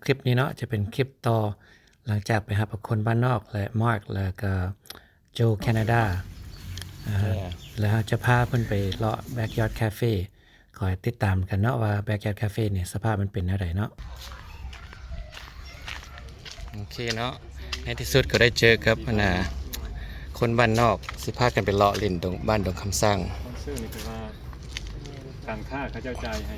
คลิปนี้เนาะจะเป็นคลิปต่อหลังจากไปหาคนบ้านนอกและมาร์กแล้วก็โจแคนาดาแล้วจะพาเพิ่นไปเลาะ Backyard Cafe ขอให้ติดตามกันเนาะว่า Backyard Cafe เนี่ยสภาพมันเป็นอะไรเนาะโอเคเนาะในที่สุดก็ได้เจอกับคนบ้านนอกสิพากันไปเลาะเล่นตรงบ้านดงคำสร้างชื่อนี่คือว่าการค่าเขาเจ้าใจให้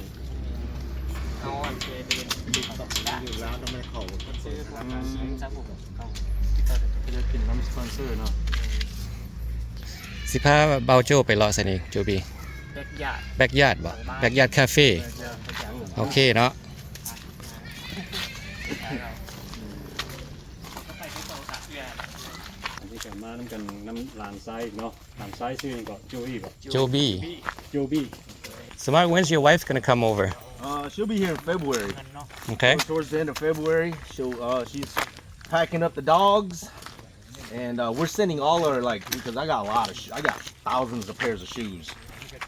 เอาอันเจไปเรียนอยู่แล้วทำไมเขาซื้อราคาใช้จ้าผมเขาจะกินน้ำสปอนเซอร์เนาะสิพาเบาโจไปเลาะซะนี่โจบีแบ็กยาร์ดบ่แบ็กยาร์ดคาเฟ่โอเคเนาะอันนี้กันมาน้ำกันน้ำลานไซส์เนาะลานไซส์ชื่อก็โจอี้ก็โจบี้ So Mark, when's your wife gonna come over? She'll be here in February. Okay. Towards the end of February, she's packing up the dogs, and we're sending all our because I got I got thousands of pairs of shoes.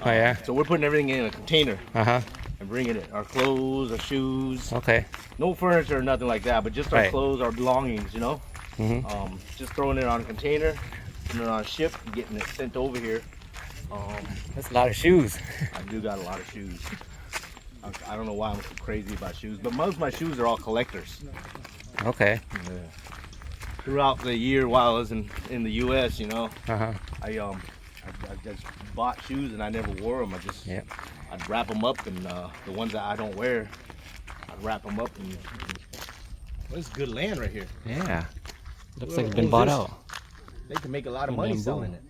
Oh yeah. So we're putting everything in a container Uh-huh. and bringing it. Our clothes, our shoes. Okay. No furniture or nothing like that, but just our Right. clothes, our belongings, you know. Mm-hmm. Just throwing it on a container, putting it on a ship, and getting it sent over here. That's a lot of shoes. I do got a lot of shoes. I don't know why I'm so crazy about shoes, but most of my shoes are all collectors. Okay. Yeah. Throughout the year while I was in the U.S., you know, Uh-huh. I just bought shoes and I never wore them. I'd wrap them up, and the ones that I don't wear, I'd wrap them up. And well, it's good land right here. Yeah. Looks like it's been bought out. They can make a lot of money selling it.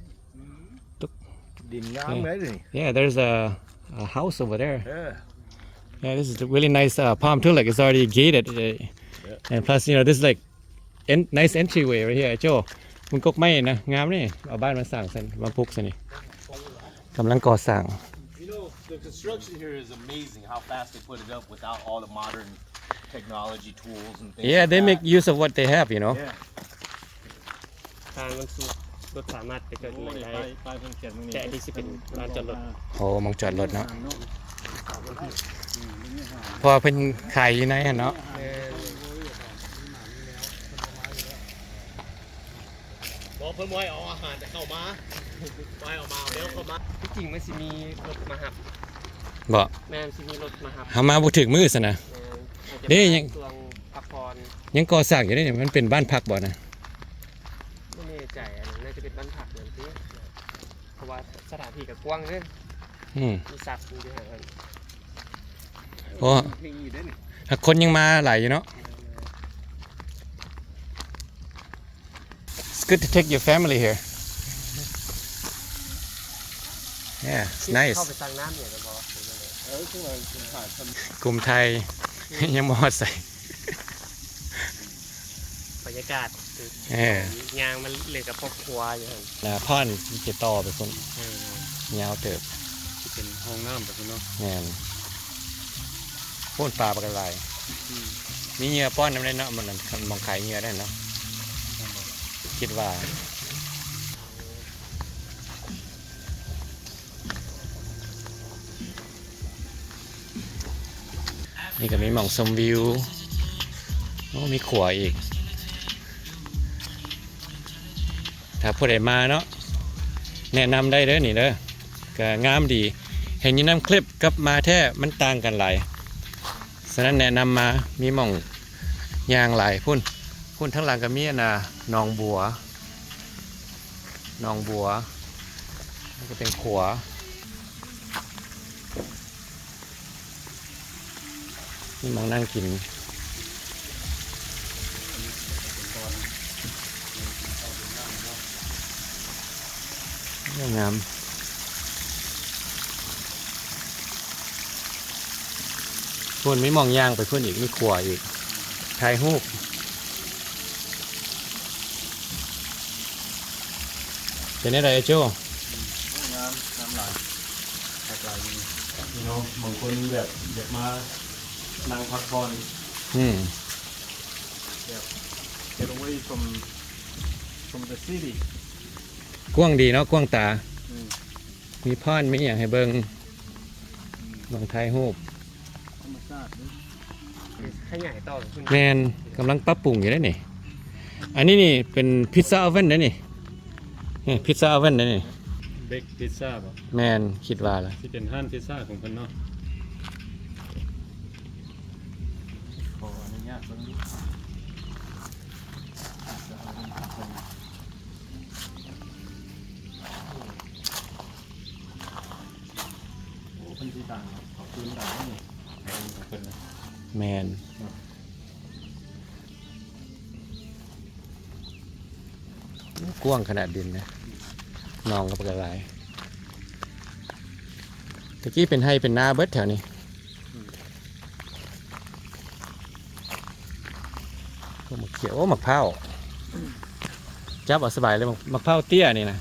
Yeah, there's a house over there. Yeah. Yeah, this is a really nice palm too. Like it's already gated, and plus, this is like nice entryway right here. โจมันกกไม้นะงามนี่เอาบ้านมาสร้างเส้นมาปลูกซะนี่กำลังก่อสร้าง You know, the construction here is amazing. How fast they put it up without all the modern technology tools and things. Yeah, like they that. make use of what they have, Yeah. ทางมันสูงรถสามารถไปเกิดไหนได้ ไปเพิ่งเขียนมึงนี่ แต่ที่สิเป็นลานจอดรถ โอ้มองจอดรถเนาะเพราะว่าเพิ่นขายอยู่ในหั่นเนาะ บอกเพิ่นไว้เอาอาหารจะเข้ามาไว้ออกมาเดี๋ยวเข้ามา ที่จริงมันสิมีรถมาหับ บ่ แม่นสิมีรถมาหับ เฮามาบ่ถึงมื้อซะนะ แม่นอาจจะ เด้ยัง ช่วงพักผ่อน ยังก่อสร้างอยู่เด้เนี่ยมันเป็นบ้านพักบ่นะ ไม่แน่ใจอันนั้นน่าจะเป็นบ้านพักเหมือนที่เพราะว่าสถานที่กับกว้างเนี่ย อืม มีสัตว์มีอาหาร เพราะคนยังมาหลายอยู่เนาะ It's good to take your family here. Yeah, it's เข้า nice. ไปสั่งน้ำเนี่ยจะบอก กลุ่มไทย ยังบ่ฮอดใส่ บรรยากาศ ยางมันเหลือกับครอบครัวอย่างนั้น พ่อนจะต่อไปคนยาวเติบ เป็นห้องน้ำแบบนี้เนาะ แม่นพ่นปลาปลากระไรมีเหงื่อป้อนน้ำได้เนาะมันมองขายเหงื่อได้เนาะคิดว่านี่ก็มีหม่องชมวิวโอ้มีขัวอีกถ้าผู้ใดมาเนาะแนะนำได้เด้อนี่เด้อก็งามดีเห็นอยี่น้ำคลิปกับมาแท้มันต่างกันหลายฉะนั้นแนะนำมามีหม่องยางหลายพุ่นทั้งหลังก็มีหนองบัวนี่ก็เป็นขัวนี่มองนั่งกินงามพุ่นไม่มองย่างไปพุ่นอีกมีขัวอีกถ่ายรูปเป็นอะไรโจ้น้ำลายแตกลายนี่เนาะบางคนแบบอยากมานั่งพักผ่อน get away from the city กว้างดีเนาะกว้างตามีพ่อนมีอย่างให้เบิ่งมองถ่ายรูป ธรรมชาติ It's ขยายต่อขึ้น แมนกำลังปรับปรุงอยู่ได้นี่อันนี้นี่เป็นพิซซ่าโอเว่นได้นี่พิซซ่าโอเว่นได้นี่ เบกพิซซ่าบ่ แมนคิดว่าละ ที่เป็นห้านพิซซ่าของเพิ่นเนาะขออนุญาตเบิ่งดูโอ้เพิ่นสิต่างขอบคุณต่างนี่แพงของเพิ่นนะ แมนกว้างขนาดดินนะนองกับกระไรตะกี้เป็นให้เป็นนาเบิดแถวนี้ก็มะเขียวโอ้มะพร้าวจับเอาสบายเลยมะพร้าวเตี้ยนี่นะ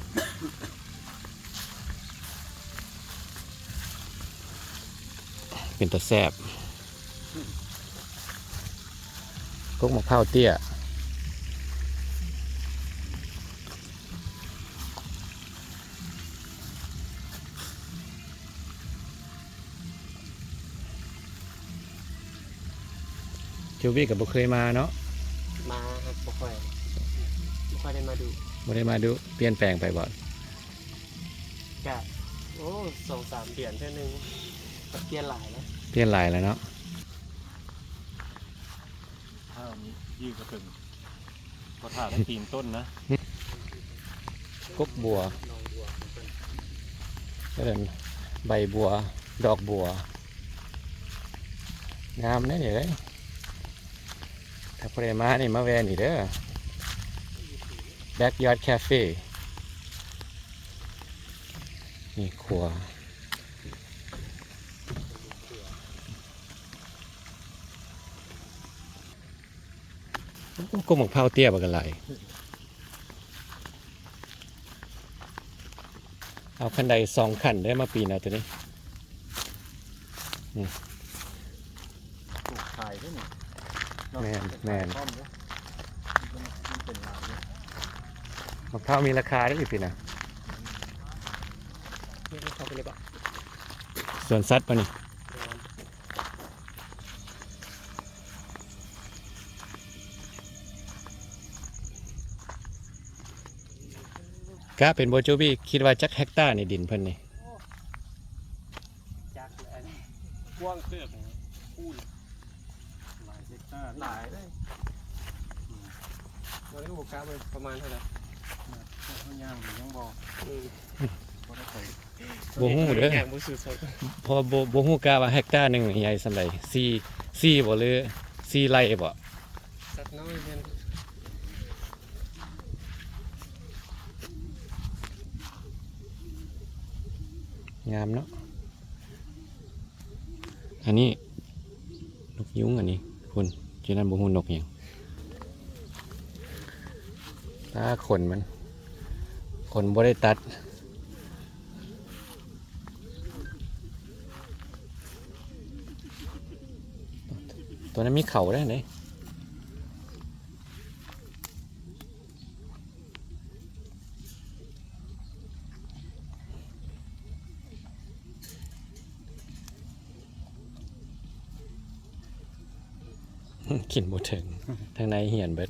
เป็นตะแซบก็มะพร้าวเตี้ยจูบี้กับบุเคยมาเนาะ มาครับบ่ค่อยได้มาดู บ่ได้มาดูเปลี่ยนแปลงไปบ่ กะโอ้2-3 เดือนเท่านึงก็เปลี่ยนหลายแล้ว เปลี่ยนหลายแล้วเนาะ ถ้ามียืดก็ถึงก็ถ่าได้ตีนต้นนะ กกบัว ลองบัว ก็เป็นใบบัวดอกบัวงามแน่นี่เลยถ้าพอได้มานี่มาแวะนี่เด้อ Backyard Cafe นี่ครัวก็หมกเผาเตี้ยบักอะไรเอาคันใด2 ขันได้มาปีนเอาตัวนี้ ปลูกขายด้วยนี่ แม่นแม่น ป้อมเด้อมันเป็นหลายเด้อ มะพร้าวมีราคาได้อีกปีนะ นี่เข้าไปเลยบ่ ส่วนสัตว์ปะนี่ก็เป็นโบจูบี้คิดว่าจักเฮกตาร์ในดินเพิ่นนี่ จักเลยกว้างเติบพูด หลายเฮกตาร์ หลายเลยวันนี้บ่กล้าไปประมาณเท่าไหร่ เขาย่างยังบ่บ่ได้ไป บ่ฮู้เด้อ แข่งบ่สุดสด เพอบ่ฮู้กะว่าเฮกตาร์หนึงใหญ่ส่ำใด4บ่หรือ4ไร่บ่ สักน้อยเพิ่น งามเนาะอันนี้นกยุงอันนี้คุณจีนั่นบ่ฮู้นกหยังตาขนมันขนบ่ได้ตัดตัวนั้นมีเข่าได้ไหน กินบ่ถึงทางในเหียนเบิด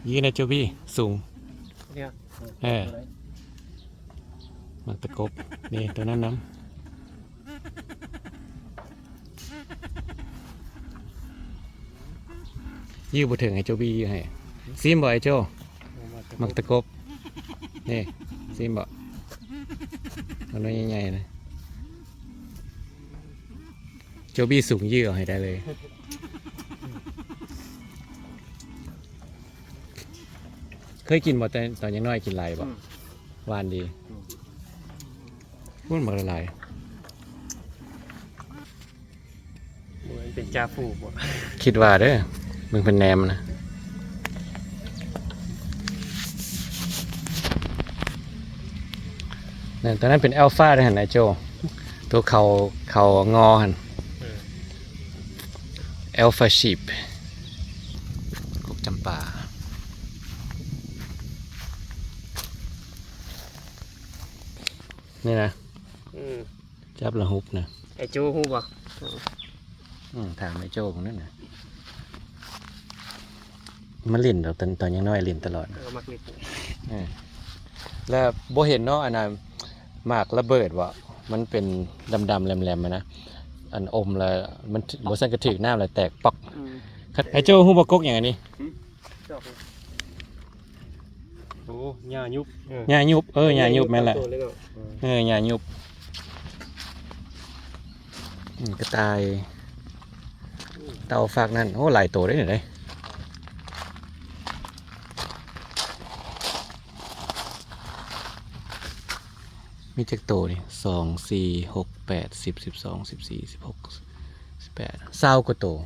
ยืนนะจูบี้สูง เนี่ย มันตะกบนี่ตัวนั้นน้ำยื้อบ่ถึงให้โจบี้ยื้อให้ซีมบ่ไอ้โจมักตะกบนี่ซีมบ่ตัวน้อยใหญ่ๆนะโจบี้สูงยื้อเอาให้ได้เลยเคยกินบ่ตอนยังน้อยกินหลายบ่หวานดีพูดมาละลาย เหมือนเป็นจ่าฝูงบ่ คิดว่าเด้อมึงเป็นแนมนะนั่นตอนนั้นเป็นอัลฟาด้วยหันนายโจตัวเขางอหันอัลฟาชีพ จำปานี่นะ อืม จับละหุบนะ ไอ้จูฮู้บ่ ถามไอ้โจ้ของนั่นนะมันเล่นดอกตอนยังน้อยเล่นตลอด ก็มักเล็ก แล้วโบเห็นเนาะอันนั้นหมากระเบิดวะมันเป็นดำๆแหลมๆนะอันอมแล้วมันโบสันกระถึกน้ำแล้วแตกปอก อืม ไอ้โจ้ฮู้บ่กกอย่างอันนี้ ดอก โอ้หญ้ายุบ หญ้ายุบหญ้ายุบแม่นแหละ ตัวเล็กเนาะ หญ้ายุบกระต่ายเต่าฝากนั่นโอ้หลายตัวได้เลยมีจักตัวนี่2 4 6 8 10 12 14 16 18 20กว่าตัว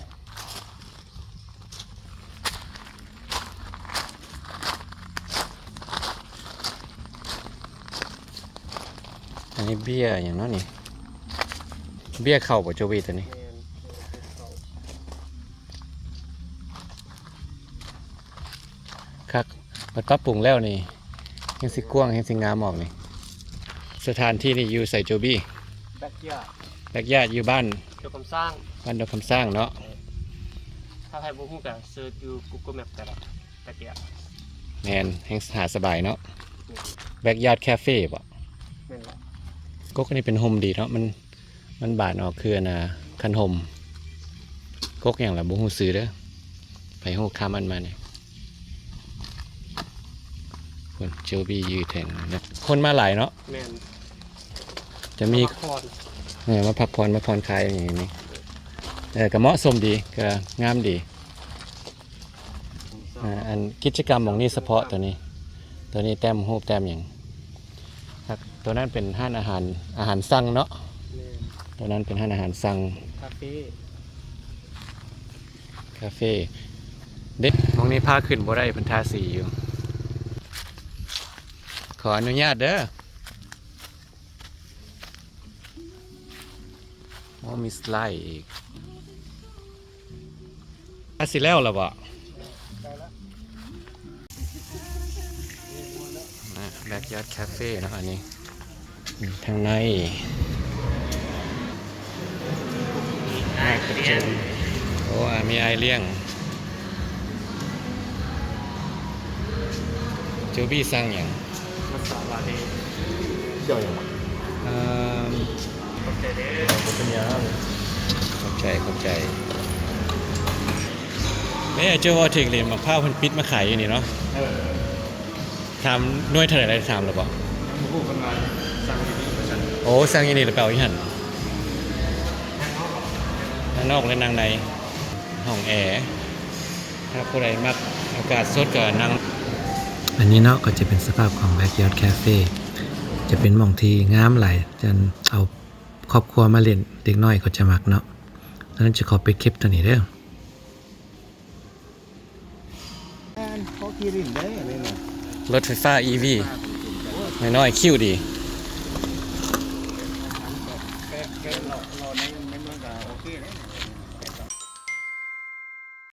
อันนี้เบี้ยอย่างนั้นนี่เบี้ยเข่าป่ะโจวีตัวนี้ แม่นเขา ครับมันปรับปรุงแล้วนี่ยังสิกว้างยังสิงามออกนี่สถานที่นี่อยู่ใส่โจบี้ แบ็คยา แบกญาติอยู่บ้าน เกี่ยวกับสร้าง บ้านดอกคำสร้างเนาะ ถ้าใครบ่ฮู้ก็เสิร์ชอยู่ Google Map ก็ได้แบ็คยา แมนแห่งหาสบายเนาะแบกญาติคาเฟ่ป่ะ แม่นแหละ ก็นี่เป็นโฮมดีเนาะมันบานออกคือนะคันโฮมกกอย่างละบุหูซื้อเด้อไปหูคามันมาเนี่ยคนโจบี้ยืดแทงนะคนมาหลายเนาะ แม่น จะมี พักผ่อน มาพักผ่อนมาผ่อนคลายอย่างนี้ก็เหมาะสมดีก็งามดีอันกิจกรรมของนี่เฉพาะตัวนี้แต้มรูปแต้มอย่างครับตัวนั้นเป็นห้านอาหารสั่งเนาะ แม่น ตัวนั้นเป็นห้านอาหารสั่ง คาเฟ่ คาเฟ่เด็กมองนี้พาขึ้นบ่ได้เพิ่นทาสีอยู่ ขออนุญาตเด้อโอ้มีสไลด์อีกทาสีแล้วเหรอบ่แบ็กยาร์ดคาเฟ่เนาะอันนี้ทางในโอ้มีไอเลี้ยงจูบี้สั่งอย่าง มัสลาเด เดี๋ยว ขอบใจเด้อ เป็นยา ขอบใจไม่เจอว่าถึงเลยมาผ้าพันปิดมาขายอยู่นี่เนาะทำหน่วยเท่าไหร่ได้ทำหรือเปล่า ผู้คนมาสั่งที่นี่ประชัน โอ้สั่งอยี่นี่หรือเปล่าอีหันข้างนอกและนางในห้องแอร์ถ้าผู้ใดมักอากาศสดก็นั่งอันนี้เนาะก็จะเป็นสภาพของ Backyard Cafe จะเป็นหม่องที่งามหลายจนเอาครอบครัวมาเล่นเด็กน้อยก็จะมักเนาะดังนั้นจะขอไปคลิปตัวนี้เด้อ เขาขี่รินได้เลยนะ รถไฟฟ้า EV น้อยๆคิวดี